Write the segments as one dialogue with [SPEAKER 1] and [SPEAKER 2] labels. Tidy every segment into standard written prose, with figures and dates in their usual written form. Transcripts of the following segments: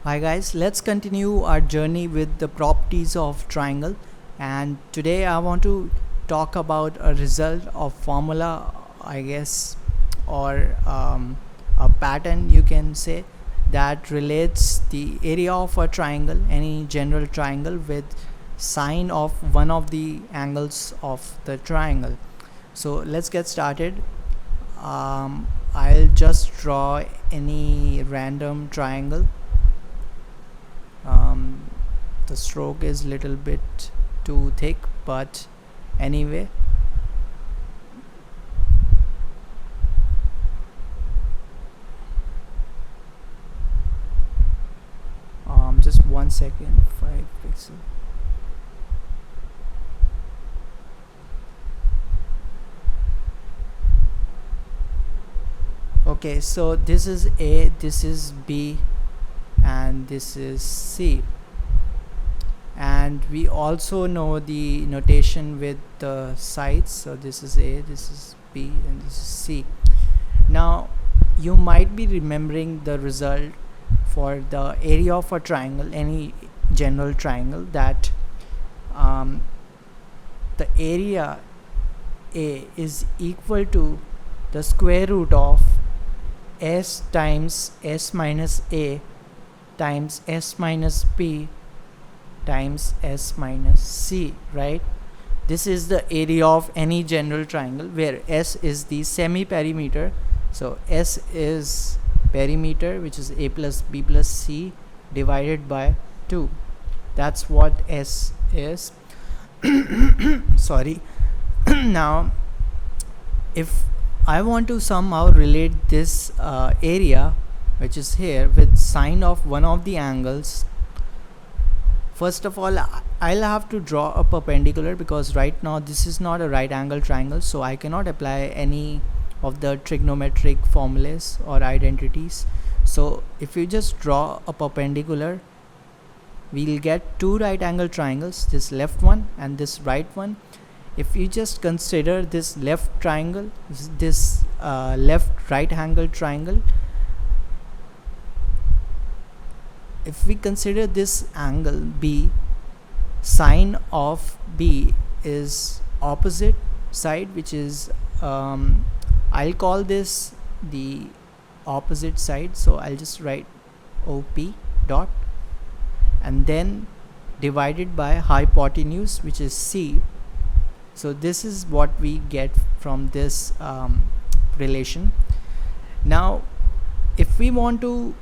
[SPEAKER 1] Hi guys, let's continue our journey with the properties of triangle, and today I want to talk about a result of formula, I guess, or a pattern you can say, that relates the area of a triangle, any general triangle, with sine of one of the angles of the triangle. So let's get started. I'll just draw any random triangle. um, the stroke is little bit too thick, but anyway, just 1 second. 5 pixel. Okay, so this is A, this is B, and this is C, and we also know the notation with the sides. So this is A, this is B, and this is C. Now you might be remembering the result for the area of a triangle, any general triangle, that um, the area A is equal to the square root of S times S minus A times S minus B times S minus C, right? This is the area of any general triangle where S is the semi-perimeter. So S is perimeter, which is A plus B plus C divided by 2. That's what S is. Sorry. Now if I want to somehow relate this area, which is here, with sine of one of the angles, first of all I'll have to draw a perpendicular, because right now this is not a right angle triangle, so I cannot apply any of the trigonometric formulas or identities. So if you just draw a perpendicular, we'll get two right angle triangles, this left one and this right one. If you just consider this left triangle, this left right angle triangle, if we consider this angle B, sine of B is opposite side, which is I'll call this the opposite side, so I'll just write OP dot, and then divided by hypotenuse, which is C. So this is what we get from this relation. Now if we want to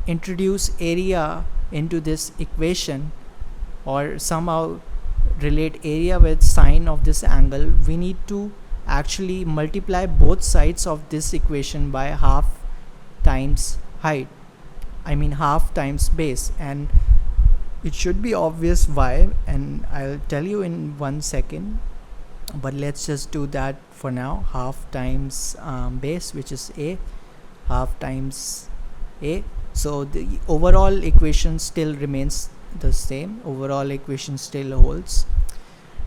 [SPEAKER 1] introduce area into this equation, or somehow relate area with sine of this angle, we need to actually multiply both sides of this equation by half times height, I mean half times base, and it should be obvious why, and I'll tell you in 1 second, but let's just do that for now. Half times base, which is A, half times A. So the overall equation still remains the same, overall equation still holds.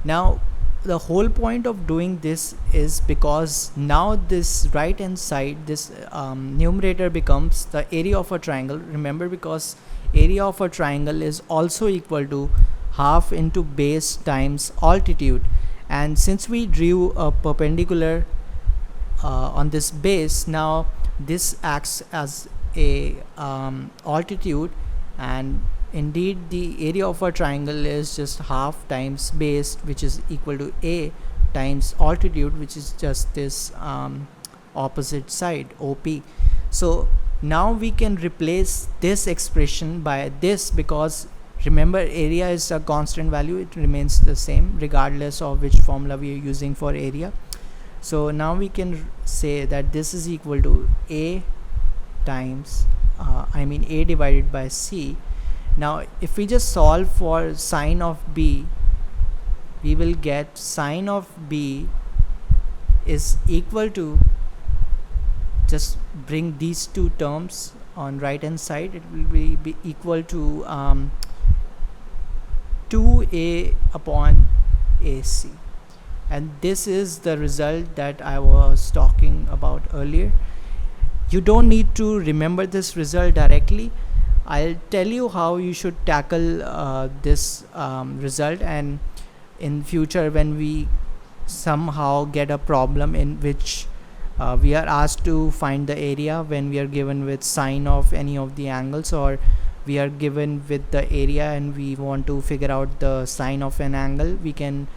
[SPEAKER 1] Now the whole point of doing this is because now this right hand side, this numerator, becomes the area of a triangle. Remember, because area of a triangle is also equal to half into base times altitude, and since we drew a perpendicular on this base, now this acts as a altitude, and indeed the area of a triangle is just half times base, which is equal to A times altitude, which is just this opposite side, OP. So now we can replace this expression by this, because remember, area is a constant value, it remains the same regardless of which formula we are using for area. So now we can say that this is equal to A times A divided by C. Now if we just solve for sine of B, we will get sine of B is equal to, just bring these two terms on right hand side, it will be equal to 2A upon AC, and this is the result that I was talking about earlier. You don't need to remember this result directly. I'll tell you how you should tackle this result, and in future when we somehow get a problem in which we are asked to find the area when we are given with sine of any of the angles, or we are given with the area and we want to figure out the sine of an angle, we can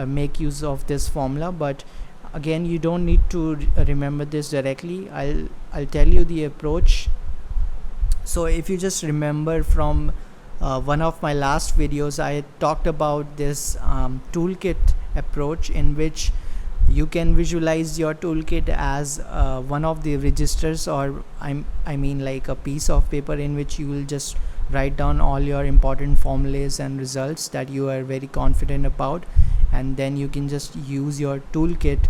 [SPEAKER 1] make use of this formula. But again, you don't need to remember this directly. I'll tell you the approach. So if you just remember from one of my last videos, I talked about this toolkit approach, in which you can visualize your toolkit as one of the registers, or I mean like a piece of paper in which you will just write down all your important formulas and results that you are very confident about, and then you can just use your toolkit,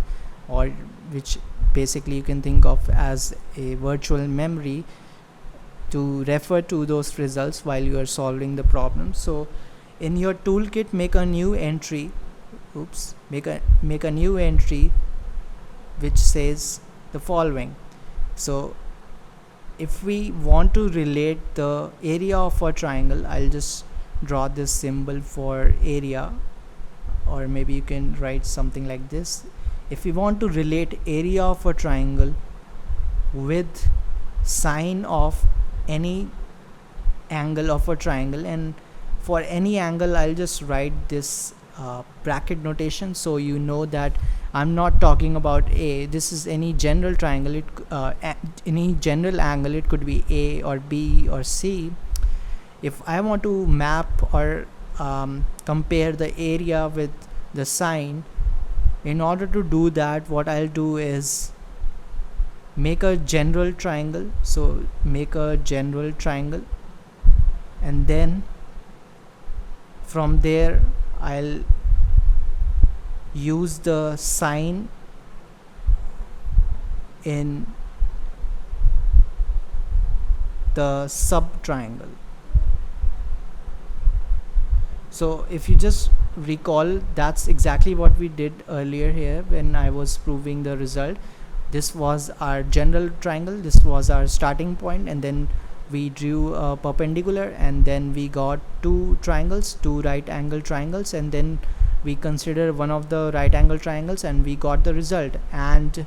[SPEAKER 1] or which basically you can think of as a virtual memory, to refer to those results while you are solving the problem. So in your toolkit, make a new entry make a new entry which says the following. So if we want to relate the area of a triangle, I'll just draw this symbol for area, or maybe you can write something like this. If we want to relate area of a triangle with sine of any angle of a triangle, and for any angle I'll just write this bracket notation, so you know that I'm not talking about A. This is any general triangle, any general angle. It could be A or B or C. If I want to map or compare the area with the sine, in order to do that, what I'll do is make a general triangle. So make a general triangle, and then from there I'll use the sine in the sub triangle. So if you just recall, that's exactly what we did earlier here when I was proving the result. This was our general triangle, this was our starting point, and then we drew a perpendicular, and then we got two right angle triangles, and then we consider one of the right angle triangles, and we got the result. And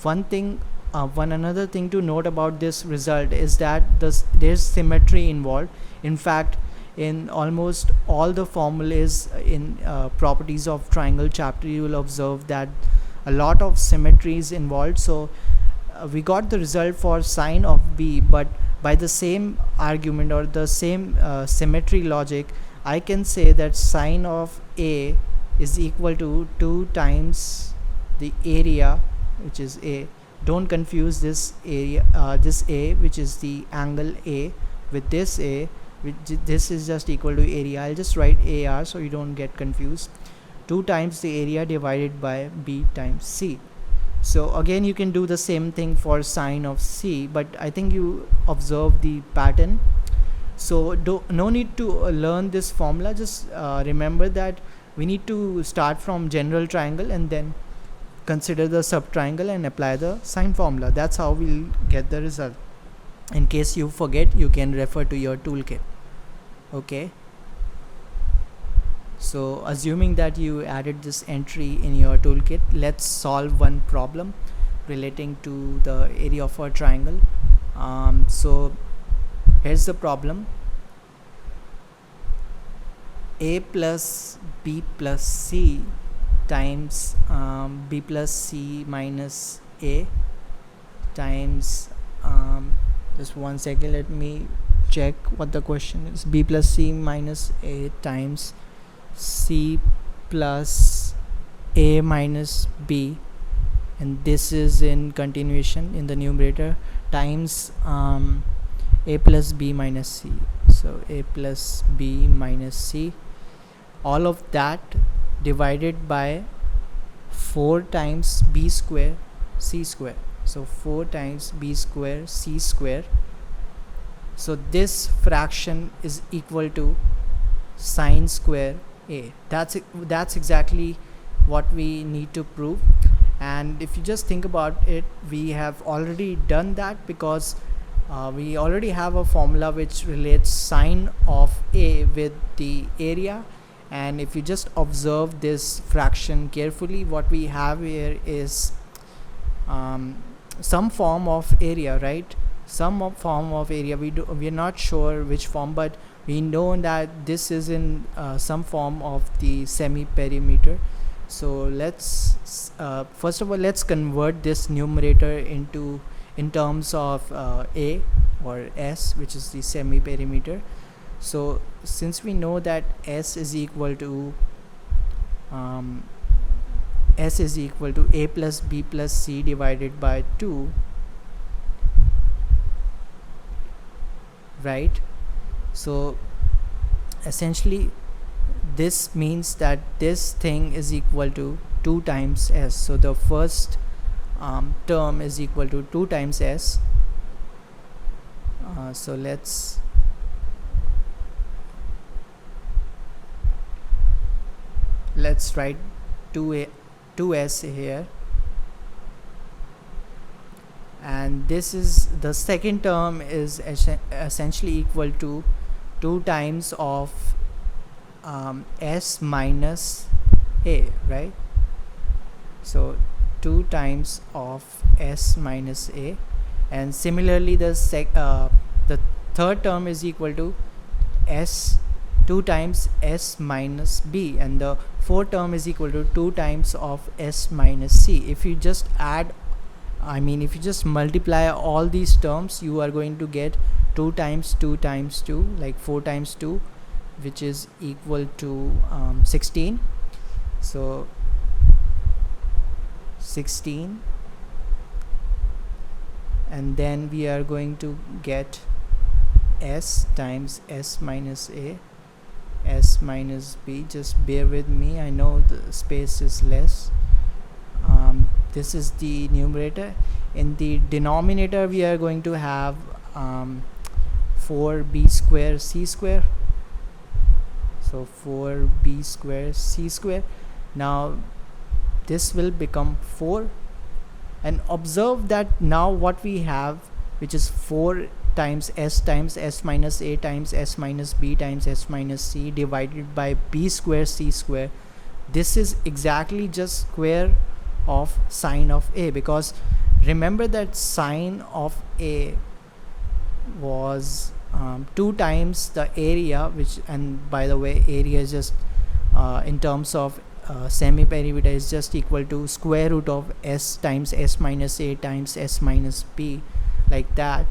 [SPEAKER 1] one another thing to note about this result is that there's symmetry involved. In fact, in almost all the formulas in properties of triangle chapter, you will observe that a lot of symmetry is involved. So we got the result for sine of B, but by the same argument or the same symmetry logic, I can say that sine of A is equal to 2 times the area, which is A. Don't confuse this area, this A, which is the angle A, with this A, which this is just equal to area. I'll just write AR so you don't get confused. 2 times the area divided by B times C. So again, you can do the same thing for sine of C, but I think you observe the pattern. So no need to learn this formula. Just remember that we need to start from general triangle and then consider the sub triangle and apply the sine formula. That's how we'll get the result. In case you forget, you can refer to your toolkit. Okay, so assuming that you added this entry in your toolkit, let's solve one problem relating to the area of a triangle. So here's the problem. A plus B plus C times B plus C minus A times just one second, let me check what the question is. B plus C minus A times C plus A minus B, and this is in continuation in the numerator, times A plus B minus C. So A plus B minus C, all of that divided by 4 times B square C square. So 4 times B square C square. So this fraction is equal to sine square A. That's exactly what we need to prove. And if you just think about it, we have already done that, because we already have a formula which relates sine of a with the area. And if you just observe this fraction carefully, what we have here is some form of area, right? Form of area. We're not sure which form, but we know that this is in some form of the semi perimeter. So let's first of all, let's convert this numerator into in terms of a or s, which is the semi perimeter. So since we know that s is equal to a plus b plus c divided by 2, right? So essentially this means that this thing is equal to 2 times s. So the first term is equal to 2 times s. So let's write 2s here, and this is the second term is essentially equal to 2 times of s minus a, right? So 2 times of s minus a, and similarly the third term is equal to s 2 times s minus b, and the fourth term is equal to 2 times of s minus c. If you just if you just multiply all these terms, you are going to get 2 times 2 times 2, like 4 times 2, which is equal to 16. So 16, and then we are going to get s times s minus a, s minus b. Just bear with me, I know the space is less. This is the numerator. In the denominator we are going to have 4b square c square. So 4b square c square. Now this will become 4, and observe that now what we have, which is 4 times s minus a times s minus b times s minus c divided by b square c square. This is exactly just square of sine of a, because remember that sine of a was 2 times the area, which, and by the way, area is just in terms of semi perimeter is just equal to square root of s times s minus a times s minus b, like that,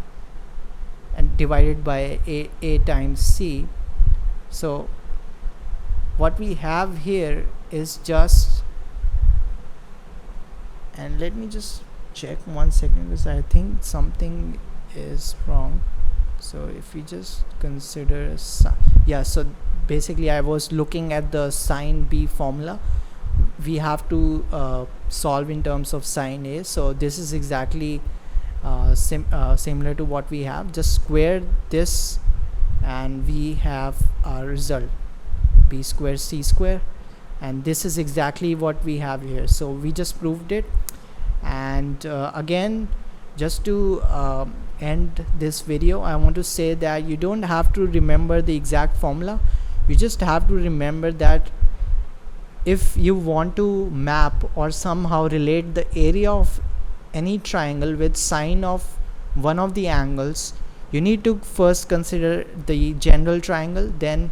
[SPEAKER 1] and divided by a times c. So what we have here is just, and let me just check 1 second, because I think something is wrong. So if we just consider so basically I was looking at the sine b formula. We have to solve in terms of sine a, so this is exactly similar to what we have. Just square this and we have our result, b square c square, and this is exactly what we have here. So we just proved it. And again, just to end this video, I want to say that you don't have to remember the exact formula. You just have to remember that if you want to map or somehow relate the area of any triangle with sine of one of the angles, you need to first consider the general triangle. Then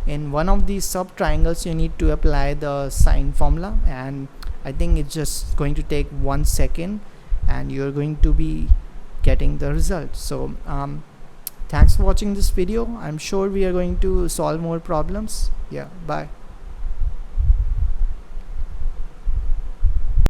[SPEAKER 1] in one of these sub triangles you need to apply the sine formula, and I think it's just going to take 1 second and you're going to be getting the result. So thanks for watching this video. I'm sure we are going to solve more problems. Yeah, bye.